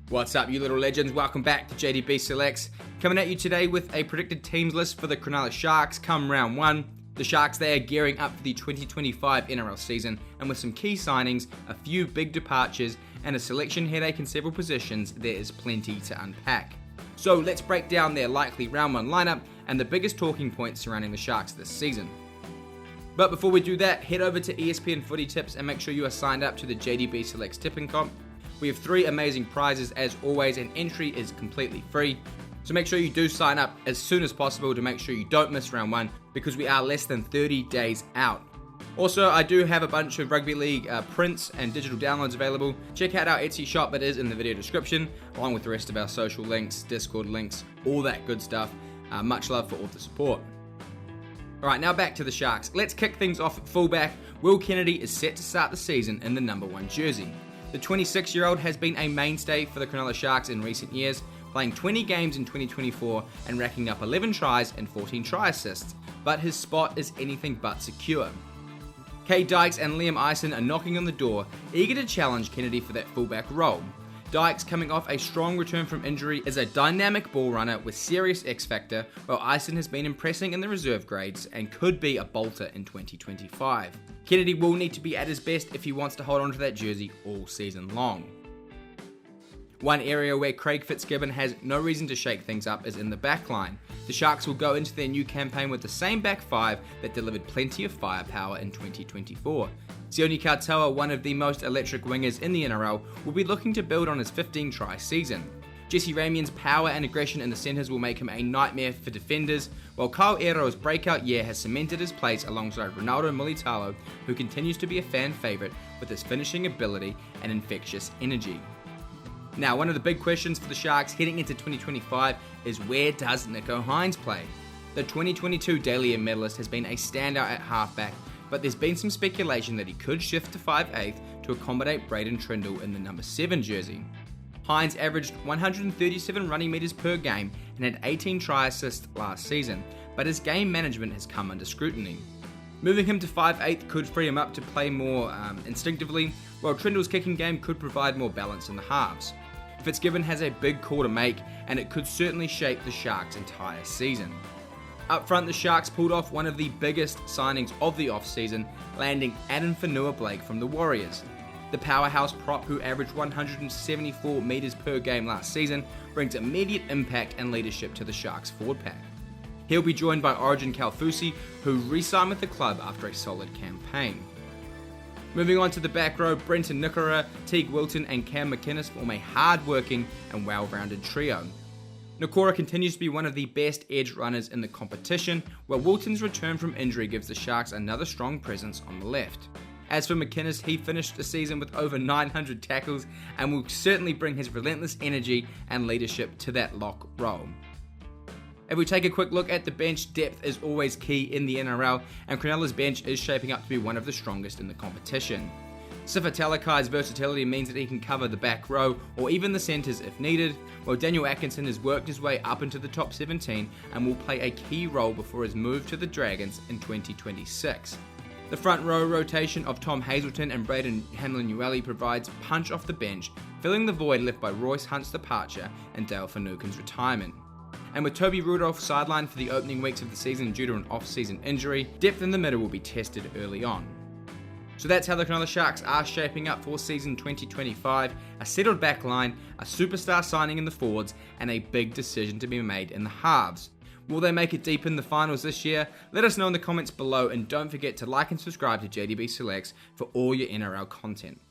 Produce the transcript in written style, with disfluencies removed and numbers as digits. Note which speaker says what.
Speaker 1: What's up, you little legends? Welcome back to JDB Selects. Coming at you today with a predicted teams list for the Cronulla Sharks come round one. The Sharks, they are gearing up for the 2025 NRL season, and with some key signings, a few big departures, and a selection headache in several positions, there is plenty to unpack. So let's break down their likely round one lineup and the biggest talking points surrounding the Sharks this season. But before we do that, head over to ESPN Footy Tips and make sure you are signed up to the JDB Selects tipping comp. We have 3 amazing prizes as always, and entry is completely free. So make sure you do sign up as soon as possible to make sure you don't miss round one, because we are less than 30 days out. Also, I do have a bunch of Rugby League prints and digital downloads available. Check out our Etsy shop, it is in the video description, along with the rest of our social links, Discord links, all that good stuff. Much love for all the support. Alright, now back to the Sharks. Let's kick things off at fullback. Will Kennedy is set to start the season in the number 1 jersey. The 26-year-old has been a mainstay for the Cronulla Sharks in recent years, playing 20 games in 2024 and racking up 11 tries and 14 try assists, but his spot is anything but secure. Kay Dykes and Liam Eisen are knocking on the door, eager to challenge Kennedy for that fullback role. Dykes, coming off a strong return from injury, is a dynamic ball runner with serious X-factor, while Eisen has been impressing in the reserve grades and could be a bolter in 2025. Kennedy will need to be at his best if he wants to hold on to that jersey all season long. One area where Craig Fitzgibbon has no reason to shake things up is in the back line. The Sharks will go into their new campaign with the same back 5 that delivered plenty of firepower in 2024. Sione Katoa, one of the most electric wingers in the NRL, will be looking to build on his 15-try season. Jesse Ramien's power and aggression in the centres will make him a nightmare for defenders, while Kyle Ero's breakout year has cemented his place alongside Ronaldo Mulitalo, who continues to be a fan favourite with his finishing ability and infectious energy. Now, one of the big questions for the Sharks heading into 2025 is, where does Nicho Hynes play? The 2022 Dally M medalist has been a standout at halfback, but there's been some speculation that he could shift to 5/8 to accommodate Braden Trindle in the number 7 jersey. Hynes averaged 137 running metres per game and had 18 try assists last season, but his game management has come under scrutiny. Moving him to 5/8 could free him up to play more instinctively, while Trindle's kicking game could provide more balance in the halves. Fitzgibbon has a big call to make, and it could certainly shape the Sharks' entire season. Up front, the Sharks pulled off one of the biggest signings of the off-season, landing Adam Fanua-Blake from the Warriors. The powerhouse prop, who averaged 174 metres per game last season, brings immediate impact and leadership to the Sharks' forward pack. He'll be joined by Origin Kaufusi, who re-signed with the club after a solid campaign. Moving on to the back row, Brenton Nikora, Teague Wilton and Cam McInnes form a hard-working and well-rounded trio. Nikora continues to be one of the best edge runners in the competition, while Wilton's return from injury gives the Sharks another strong presence on the left. As for McInnes, he finished the season with over 900 tackles and will certainly bring his relentless energy and leadership to that lock role. If we take a quick look at the bench, depth is always key in the NRL, and Cronulla's bench is shaping up to be one of the strongest in the competition. Sifa Talakai's versatility means that he can cover the back row or even the centres if needed, while Daniel Atkinson has worked his way up into the top 17 and will play a key role before his move to the Dragons in 2026. The front row rotation of Tom Hazelton and Braden Hamlin-Uele provides punch off the bench, filling the void left by Royce Hunt's departure and Dale Finucane's retirement. And with Toby Rudolph sidelined for the opening weeks of the season due to an off-season injury, depth in the middle will be tested early on. So that's how the Cronulla Sharks are shaping up for season 2025, a settled back line, a superstar signing in the forwards, and a big decision to be made in the halves. Will they make it deep in the finals this year? Let us know in the comments below, and don't forget to like and subscribe to JDB Selects for all your NRL content.